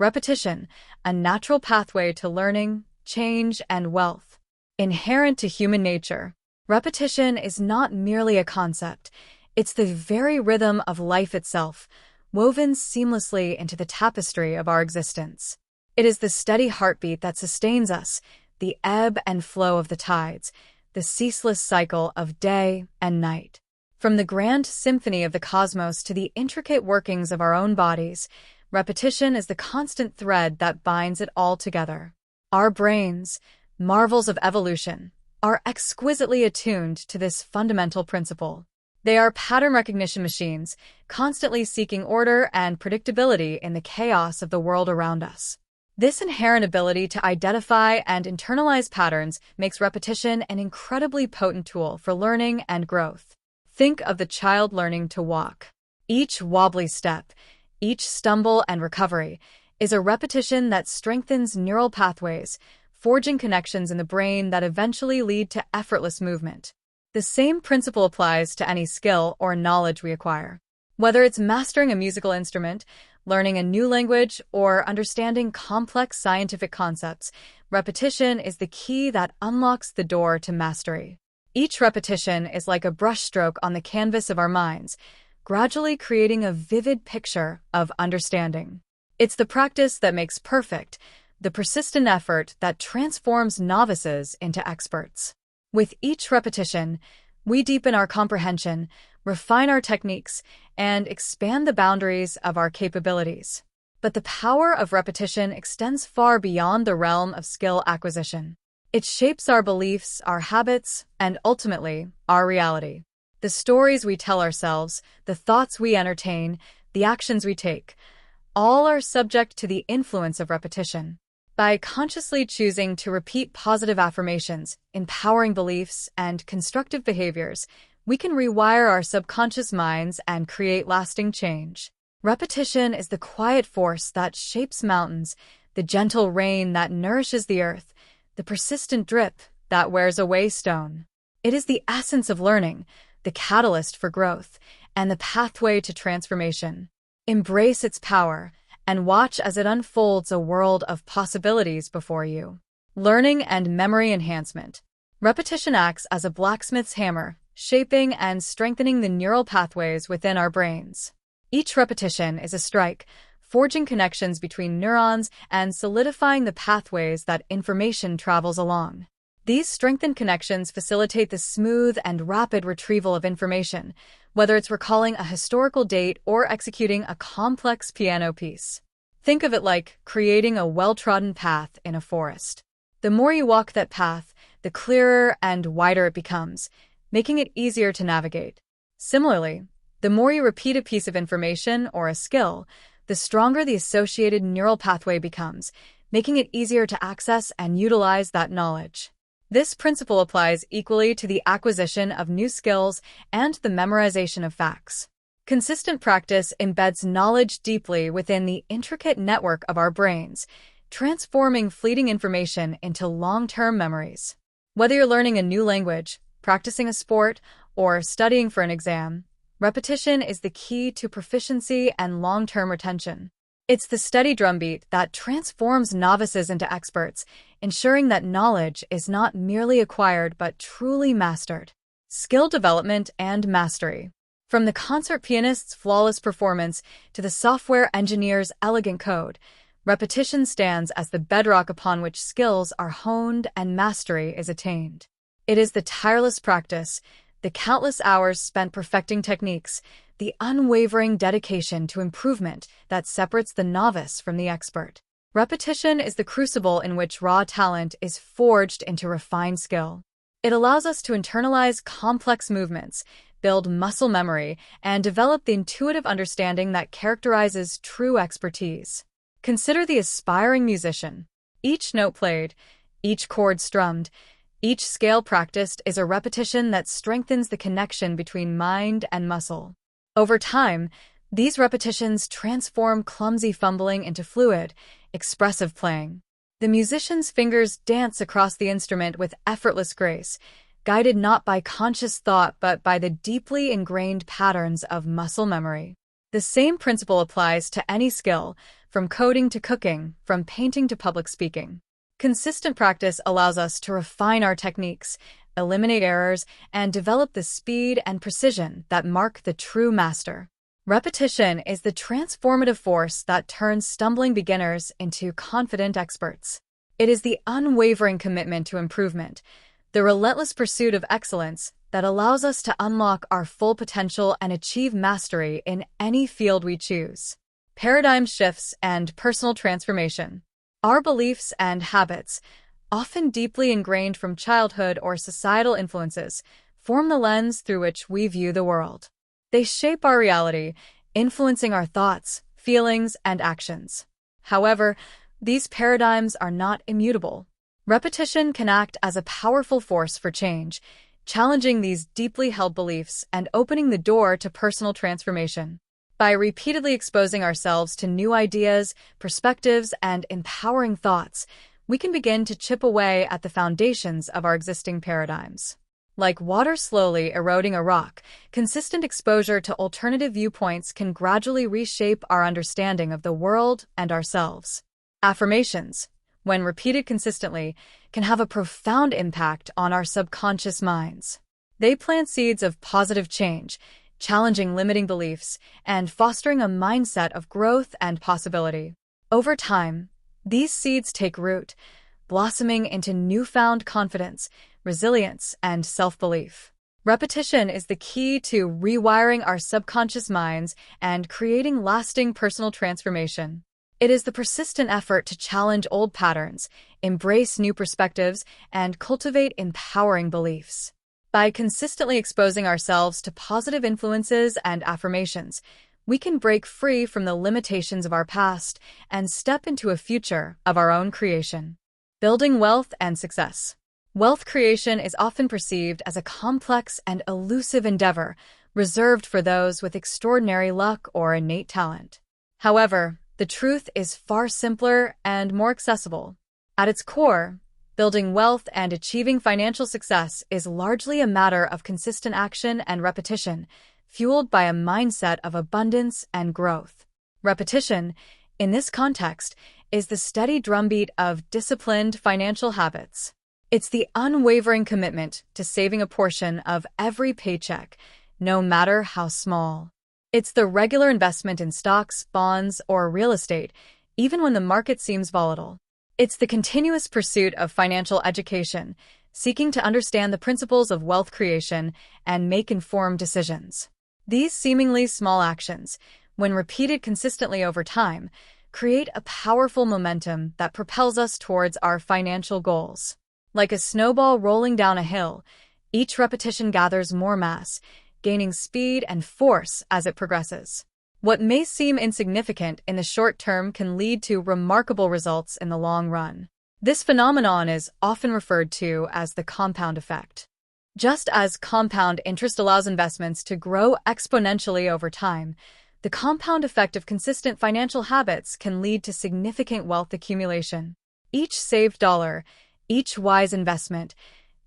Repetition, a natural pathway to learning, change, and wealth. Inherent to human nature, repetition is not merely a concept, it's the very rhythm of life itself, woven seamlessly into the tapestry of our existence. It is the steady heartbeat that sustains us, the ebb and flow of the tides, the ceaseless cycle of day and night. From the grand symphony of the cosmos to the intricate workings of our own bodies, repetition is the constant thread that binds it all together. Our brains, marvels of evolution, are exquisitely attuned to this fundamental principle. They are pattern recognition machines, constantly seeking order and predictability in the chaos of the world around us. This inherent ability to identify and internalize patterns makes repetition an incredibly potent tool for learning and growth. Think of the child learning to walk. Each wobbly step, each stumble and recovery, is a repetition that strengthens neural pathways, forging connections in the brain that eventually lead to effortless movement. The same principle applies to any skill or knowledge we acquire. Whether it's mastering a musical instrument, learning a new language, or understanding complex scientific concepts, repetition is the key that unlocks the door to mastery. Each repetition is like a brushstroke on the canvas of our minds, gradually creating a vivid picture of understanding. It's the practice that makes perfect, the persistent effort that transforms novices into experts. With each repetition, we deepen our comprehension, refine our techniques, and expand the boundaries of our capabilities. But the power of repetition extends far beyond the realm of skill acquisition. It shapes our beliefs, our habits, and ultimately, our reality. The stories we tell ourselves, the thoughts we entertain, the actions we take, all are subject to the influence of repetition. By consciously choosing to repeat positive affirmations, empowering beliefs, and constructive behaviors, we can rewire our subconscious minds and create lasting change. Repetition is the quiet force that shapes mountains, the gentle rain that nourishes the earth, the persistent drip that wears away stone. It is the essence of learning, the catalyst for growth, and the pathway to transformation. Embrace its power and watch as it unfolds a world of possibilities before you. Learning and memory enhancement. Repetition acts as a blacksmith's hammer, shaping and strengthening the neural pathways within our brains. Each repetition is a strike, forging connections between neurons and solidifying the pathways that information travels along. These strengthened connections facilitate the smooth and rapid retrieval of information, whether it's recalling a historical date or executing a complex piano piece. Think of it like creating a well-trodden path in a forest. The more you walk that path, the clearer and wider it becomes, making it easier to navigate. Similarly, the more you repeat a piece of information or a skill, the stronger the associated neural pathway becomes, making it easier to access and utilize that knowledge. This principle applies equally to the acquisition of new skills and the memorization of facts. Consistent practice embeds knowledge deeply within the intricate network of our brains, transforming fleeting information into long-term memories. Whether you're learning a new language, practicing a sport, or studying for an exam, repetition is the key to proficiency and long-term retention. It's the steady drumbeat that transforms novices into experts, ensuring that knowledge is not merely acquired but truly mastered. Skill development and mastery. From the concert pianist's flawless performance to the software engineer's elegant code, repetition stands as the bedrock upon which skills are honed and mastery is attained. It is the tireless practice, the countless hours spent perfecting techniques, the unwavering dedication to improvement that separates the novice from the expert. Repetition is the crucible in which raw talent is forged into refined skill. It allows us to internalize complex movements, build muscle memory, and develop the intuitive understanding that characterizes true expertise. Consider the aspiring musician. Each note played, each chord strummed, each scale practiced is a repetition that strengthens the connection between mind and muscle. Over time, these repetitions transform clumsy fumbling into fluid, expressive playing. The musician's fingers dance across the instrument with effortless grace, guided not by conscious thought but by the deeply ingrained patterns of muscle memory. The same principle applies to any skill, from coding to cooking, from painting to public speaking. Consistent practice allows us to refine our techniques, eliminate errors, and develop the speed and precision that mark the true master. Repetition is the transformative force that turns stumbling beginners into confident experts. It is the unwavering commitment to improvement, the relentless pursuit of excellence that allows us to unlock our full potential and achieve mastery in any field we choose. Paradigm shifts and personal transformation. Our beliefs and habits, often deeply ingrained from childhood or societal influences, form the lens through which we view the world. They shape our reality, influencing our thoughts, feelings, and actions. However, these paradigms are not immutable. Repetition can act as a powerful force for change, challenging these deeply held beliefs and opening the door to personal transformation. By repeatedly exposing ourselves to new ideas, perspectives, and empowering thoughts, we can begin to chip away at the foundations of our existing paradigms. Like water slowly eroding a rock, consistent exposure to alternative viewpoints can gradually reshape our understanding of the world and ourselves. Affirmations, when repeated consistently, can have a profound impact on our subconscious minds. They plant seeds of positive change, challenging limiting beliefs, and fostering a mindset of growth and possibility. Over time, these seeds take root, blossoming into newfound confidence, resilience, and self-belief. Repetition is the key to rewiring our subconscious minds and creating lasting personal transformation. It is the persistent effort to challenge old patterns, embrace new perspectives, and cultivate empowering beliefs. By consistently exposing ourselves to positive influences and affirmations, we can break free from the limitations of our past and step into a future of our own creation. Building wealth and success. Wealth creation is often perceived as a complex and elusive endeavor reserved for those with extraordinary luck or innate talent. However, the truth is far simpler and more accessible. At its core, building wealth and achieving financial success is largely a matter of consistent action and repetition, fueled by a mindset of abundance and growth. Repetition, in this context, is the steady drumbeat of disciplined financial habits. It's the unwavering commitment to saving a portion of every paycheck, no matter how small. It's the regular investment in stocks, bonds, or real estate, even when the market seems volatile. It's the continuous pursuit of financial education, seeking to understand the principles of wealth creation and make informed decisions. These seemingly small actions, when repeated consistently over time, create a powerful momentum that propels us towards our financial goals. Like a snowball rolling down a hill, each repetition gathers more mass, gaining speed and force as it progresses. What may seem insignificant in the short term can lead to remarkable results in the long run. This phenomenon is often referred to as the compound effect. Just as compound interest allows investments to grow exponentially over time, the compound effect of consistent financial habits can lead to significant wealth accumulation. Each saved dollar, each wise investment,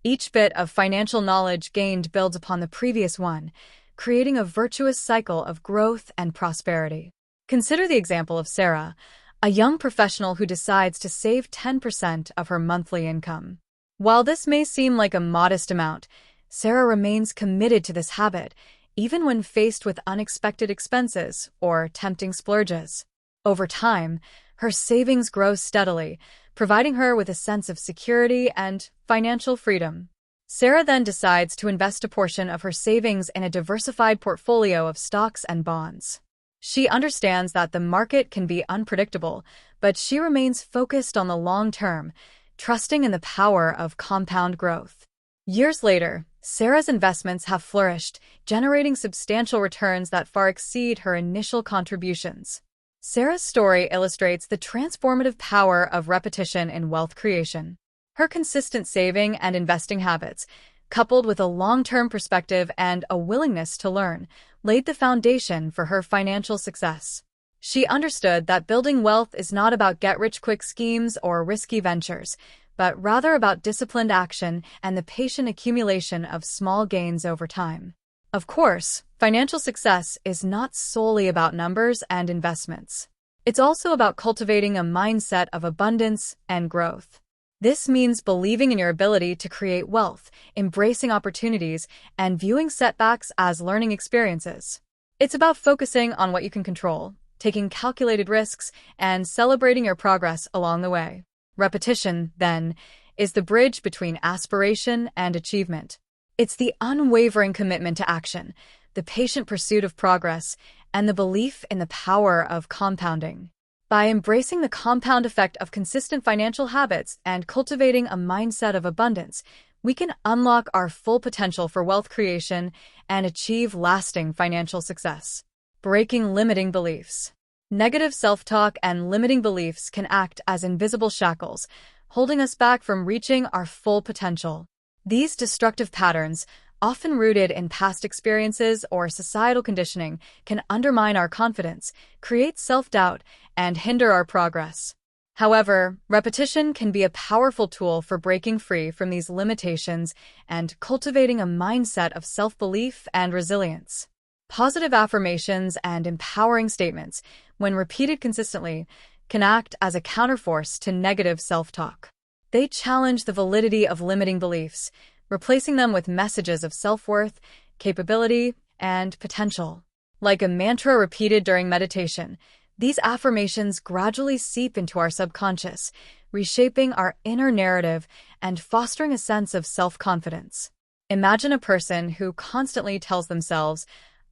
each bit of financial knowledge gained builds upon the previous one, creating a virtuous cycle of growth and prosperity. Consider the example of Sarah, a young professional who decides to save 10% of her monthly income. While this may seem like a modest amount, Sarah remains committed to this habit, even when faced with unexpected expenses or tempting splurges. Over time, her savings grow steadily, providing her with a sense of security and financial freedom. Sarah then decides to invest a portion of her savings in a diversified portfolio of stocks and bonds. She understands that the market can be unpredictable, but she remains focused on the long term, trusting in the power of compound growth. Years later, Sarah's investments have flourished, generating substantial returns that far exceed her initial contributions. Sarah's story illustrates the transformative power of repetition in wealth creation. Her consistent saving and investing habits, coupled with a long-term perspective and a willingness to learn, laid the foundation for her financial success. She understood that building wealth is not about get-rich-quick schemes or risky ventures, but rather about disciplined action and the patient accumulation of small gains over time. Of course, financial success is not solely about numbers and investments. It's also about cultivating a mindset of abundance and growth. This means believing in your ability to create wealth, embracing opportunities, and viewing setbacks as learning experiences. It's about focusing on what you can control, taking calculated risks, and celebrating your progress along the way. Repetition, then, is the bridge between aspiration and achievement. It's the unwavering commitment to action, the patient pursuit of progress, and the belief in the power of compounding. By embracing the compound effect of consistent financial habits and cultivating a mindset of abundance, we can unlock our full potential for wealth creation and achieve lasting financial success. Breaking limiting beliefs. Negative self-talk and limiting beliefs can act as invisible shackles, holding us back from reaching our full potential. These destructive patterns, often rooted in past experiences or societal conditioning, can undermine our confidence, create self-doubt, and hinder our progress. However, repetition can be a powerful tool for breaking free from these limitations and cultivating a mindset of self-belief and resilience. Positive affirmations and empowering statements, when repeated consistently, can act as a counterforce to negative self-talk. They challenge the validity of limiting beliefs, replacing them with messages of self-worth, capability, and potential. Like a mantra repeated during meditation, these affirmations gradually seep into our subconscious, reshaping our inner narrative and fostering a sense of self-confidence. Imagine a person who constantly tells themselves,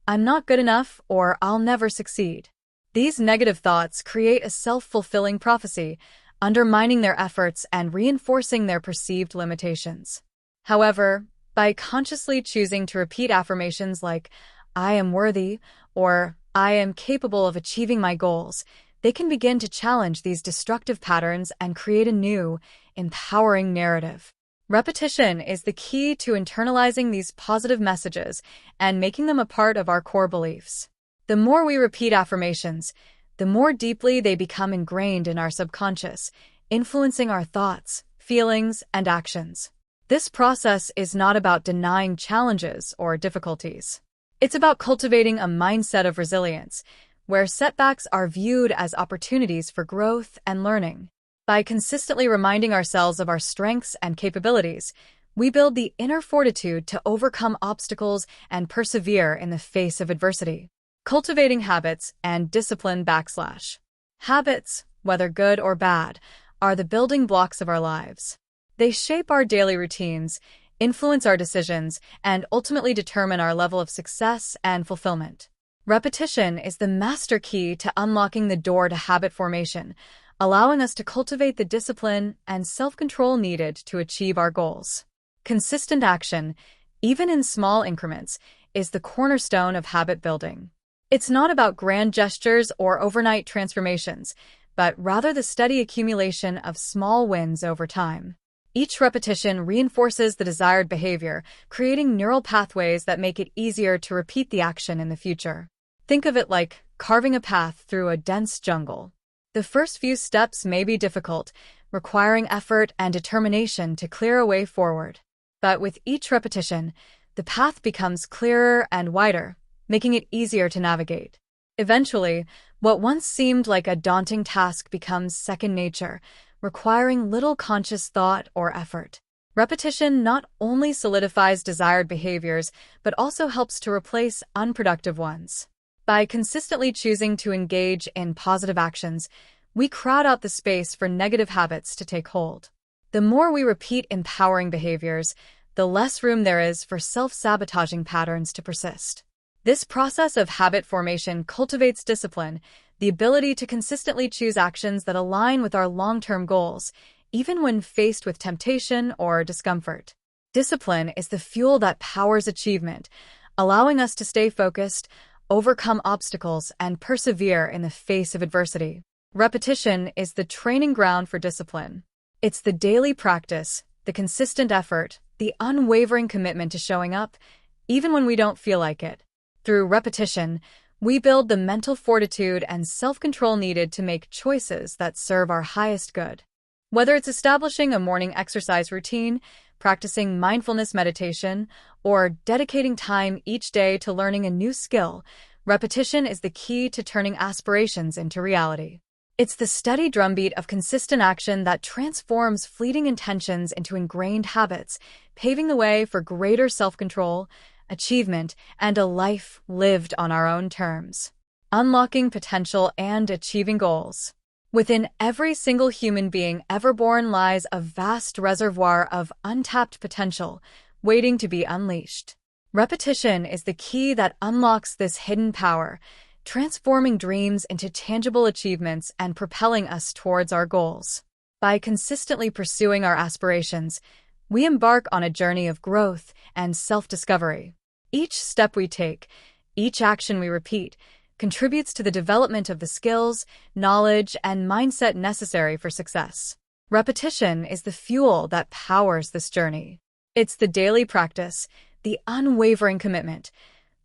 "I'm not good enough," or "I'll never succeed." These negative thoughts create a self-fulfilling prophecy, undermining their efforts and reinforcing their perceived limitations. However, by consciously choosing to repeat affirmations like, "I am worthy," or "I am capable of achieving my goals," they can begin to challenge these destructive patterns and create a new, empowering narrative. Repetition is the key to internalizing these positive messages and making them a part of our core beliefs. The more we repeat affirmations, the more deeply they become ingrained in our subconscious, influencing our thoughts, feelings, and actions. This process is not about denying challenges or difficulties. It's about cultivating a mindset of resilience, where setbacks are viewed as opportunities for growth and learning. By consistently reminding ourselves of our strengths and capabilities, we build the inner fortitude to overcome obstacles and persevere in the face of adversity. Cultivating habits and discipline / habits, whether good or bad, are the building blocks of our lives. They shape our daily routines, influence our decisions, and ultimately determine our level of success and fulfillment. Repetition is the master key to unlocking the door to habit formation, allowing us to cultivate the discipline and self-control needed to achieve our goals. Consistent action, even in small increments, is the cornerstone of habit building. It's not about grand gestures or overnight transformations, but rather the steady accumulation of small wins over time. Each repetition reinforces the desired behavior, creating neural pathways that make it easier to repeat the action in the future. Think of it like carving a path through a dense jungle. The first few steps may be difficult, requiring effort and determination to clear a way forward. But with each repetition, the path becomes clearer and wider, making it easier to navigate. Eventually, what once seemed like a daunting task becomes second nature, requiring little conscious thought or effort. Repetition not only solidifies desired behaviors, but also helps to replace unproductive ones. By consistently choosing to engage in positive actions, we crowd out the space for negative habits to take hold. The more we repeat empowering behaviors, the less room there is for self-sabotaging patterns to persist. This process of habit formation cultivates discipline, the ability to consistently choose actions that align with our long-term goals, even when faced with temptation or discomfort. Discipline is the fuel that powers achievement, allowing us to stay focused, overcome obstacles, and persevere in the face of adversity. Repetition is the training ground for discipline. It's the daily practice, the consistent effort, the unwavering commitment to showing up, even when we don't feel like it. Through repetition, we build the mental fortitude and self-control needed to make choices that serve our highest good. Whether it's establishing a morning exercise routine, practicing mindfulness meditation, or dedicating time each day to learning a new skill, repetition is the key to turning aspirations into reality. It's the steady drumbeat of consistent action that transforms fleeting intentions into ingrained habits, paving the way for greater self-control, achievement, and a life lived on our own terms. Unlocking potential and achieving goals. Within every single human being ever born lies a vast reservoir of untapped potential, waiting to be unleashed. Repetition is the key that unlocks this hidden power, transforming dreams into tangible achievements and propelling us towards our goals. By consistently pursuing our aspirations, we embark on a journey of growth and self-discovery. Each step we take, each action we repeat, contributes to the development of the skills, knowledge, and mindset necessary for success. Repetition is the fuel that powers this journey. It's the daily practice, the unwavering commitment,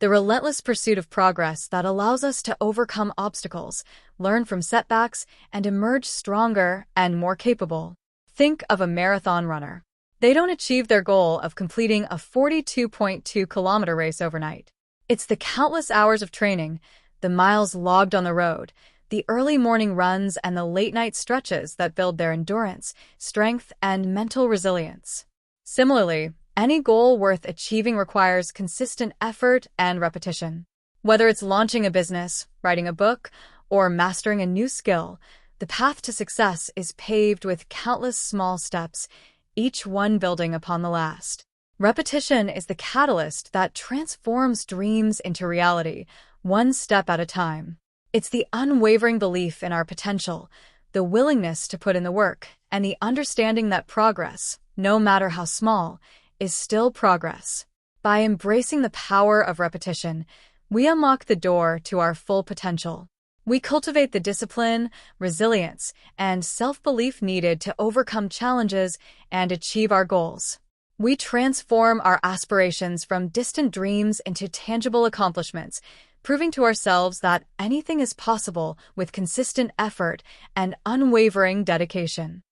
the relentless pursuit of progress that allows us to overcome obstacles, learn from setbacks, and emerge stronger and more capable. Think of a marathon runner. They don't achieve their goal of completing a 42.2-kilometer race overnight. It's the countless hours of training, the miles logged on the road, the early morning runs, and the late-night stretches that build their endurance, strength, and mental resilience. Similarly, any goal worth achieving requires consistent effort and repetition. Whether it's launching a business, writing a book, or mastering a new skill, the path to success is paved with countless small steps, each one building upon the last. Repetition is the catalyst that transforms dreams into reality, one step at a time. It's the unwavering belief in our potential, the willingness to put in the work, and the understanding that progress, no matter how small, is still progress. By embracing the power of repetition, we unlock the door to our full potential. We cultivate the discipline, resilience, and self-belief needed to overcome challenges and achieve our goals. We transform our aspirations from distant dreams into tangible accomplishments, proving to ourselves that anything is possible with consistent effort and unwavering dedication.